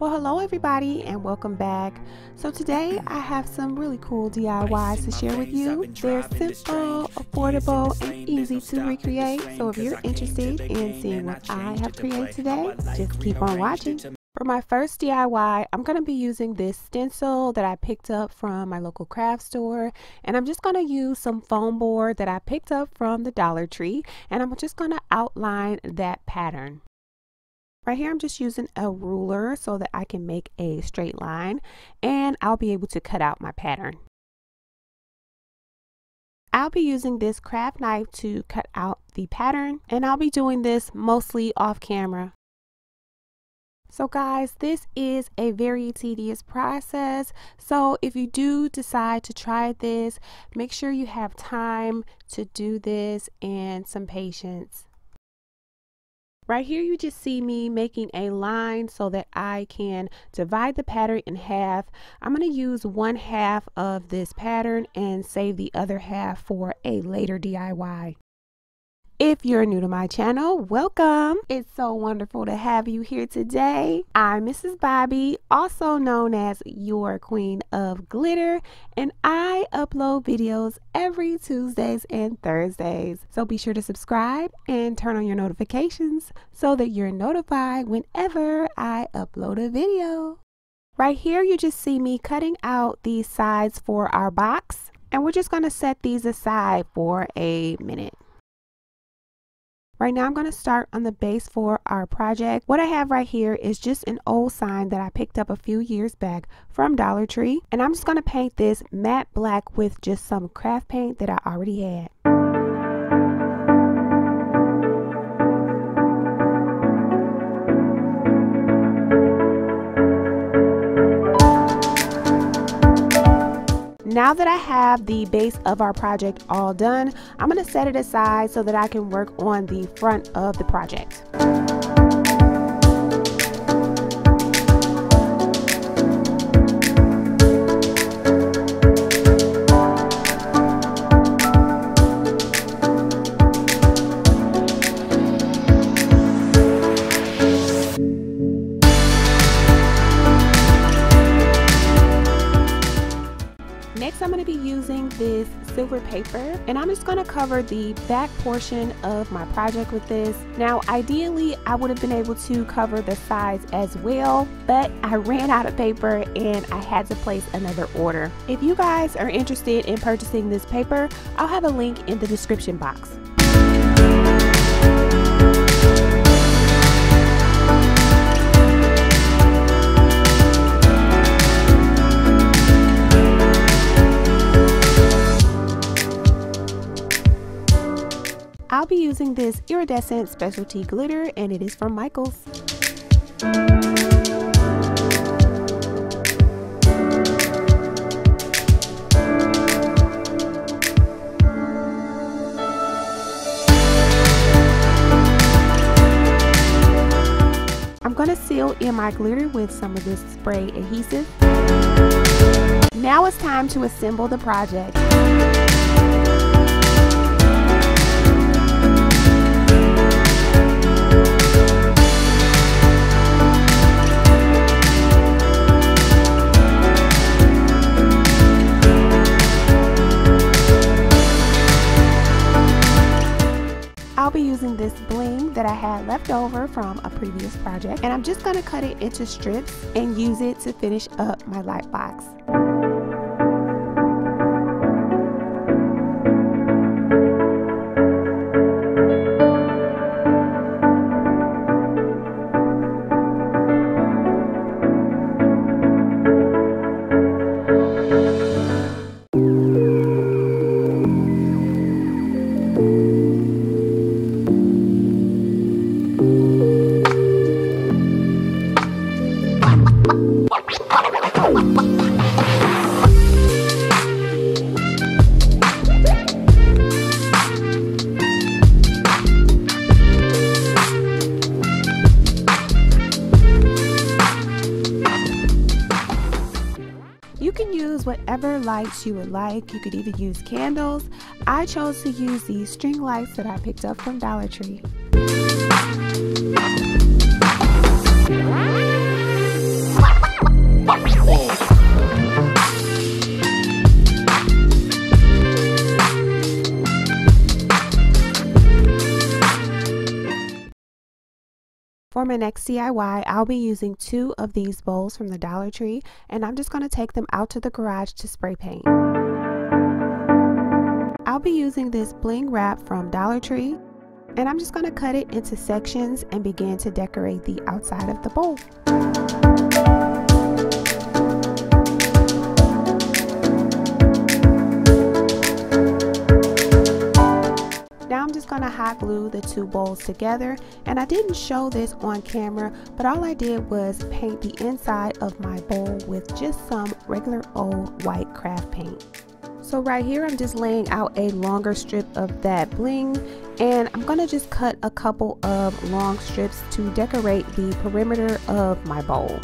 Well, hello everybody and welcome back. So today I have some really cool DIYs to share with you. They're simple, affordable, and easy to recreate. So if you're interested in seeing what I have created today, just keep on watching. For my first DIY, I'm going to be using this stencil that I picked up from my local craft store, and I'm just going to use some foam board that I picked up from the Dollar Tree, and I'm just going to outline that pattern. Right here I'm just using a ruler so that I can make a straight line, and I'll be able to cut out my pattern. I'll be using this craft knife to cut out the pattern, and I'll be doing this mostly off camera. So guys, this is a very tedious process, so if you do decide to try this, make sure you have time to do this and some patience. Right here you just see me making a line so that I can divide the pattern in half. I'm going to use 1/2 of this pattern and save the other half for a later DIY. If you're new to my channel, welcome. It's so wonderful to have you here today. I'm Mrs. Bobby, also known as your Queen of Glitter, and I upload videos every Tuesdays and Thursdays. So be sure to subscribe and turn on your notifications so that you're notified whenever I upload a video. Right here you just see me cutting out these sides for our box, and we're just going to set these aside for a minute. Right now I'm going to start on the base for our project. What I have right here is just an old sign that I picked up a few years back from Dollar Tree, and I'm just going to paint this matte black with just some craft paint that I already had. Now that I have the base of our project all done, I'm going to set it aside so that I can work on the front of the project. Next, I'm going to be using this silver paper, and I'm just going to cover the back portion of my project with this. Now, ideally, I would have been able to cover the sides as well, but I ran out of paper and I had to place another order. If you guys are interested in purchasing this paper, I'll have a link in the description box. I'll be using this iridescent specialty glitter, and it is from Michaels. I'm going to seal in my glitter with some of this spray adhesive. Now it's time to assemble the project. I'll be using this bling that I had left over from a previous project, and I'm just going to cut it into strips and use it to finish up my light box. You can use whatever lights you would like. You could even use candles. I chose to use these string lights that I picked up from Dollar Tree. For my next DIY, I'll be using 2 of these bowls from the Dollar Tree, and I'm just going to take them out to the garage to spray paint. I'll be using this bling wrap from Dollar Tree, and I'm just going to cut it into sections and begin to decorate the outside of the bowl. Now I'm just going to hot glue the 2 bowls together, and I didn't show this on camera, but all I did was paint the inside of my bowl with just some regular old white craft paint. So right here I'm just laying out a longer strip of that bling, and I'm going to just cut a couple of long strips to decorate the perimeter of my bowl.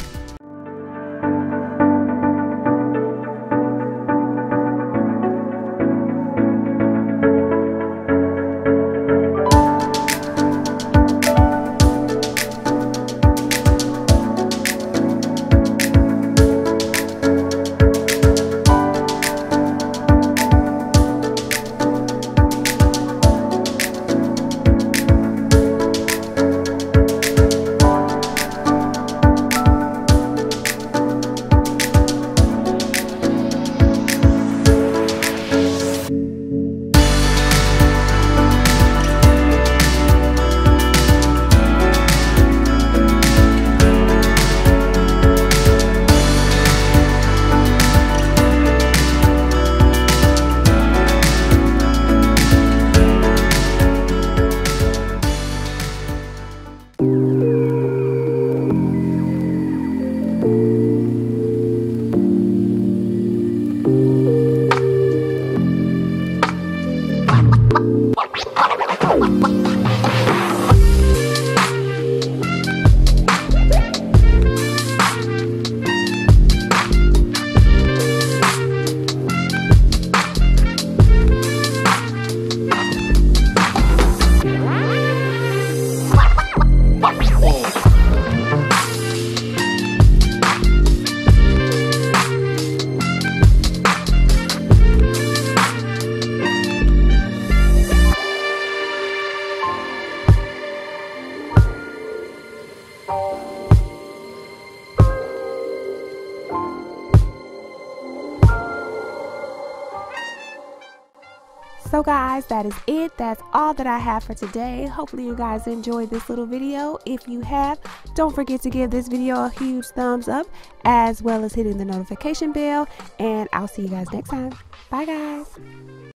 So guys, that is it. That's all that I have for today. Hopefully you guys enjoyed this little video. If you have, don't forget to give this video a huge thumbs up, as well as hitting the notification bell, and I'll see you guys next time. Bye guys.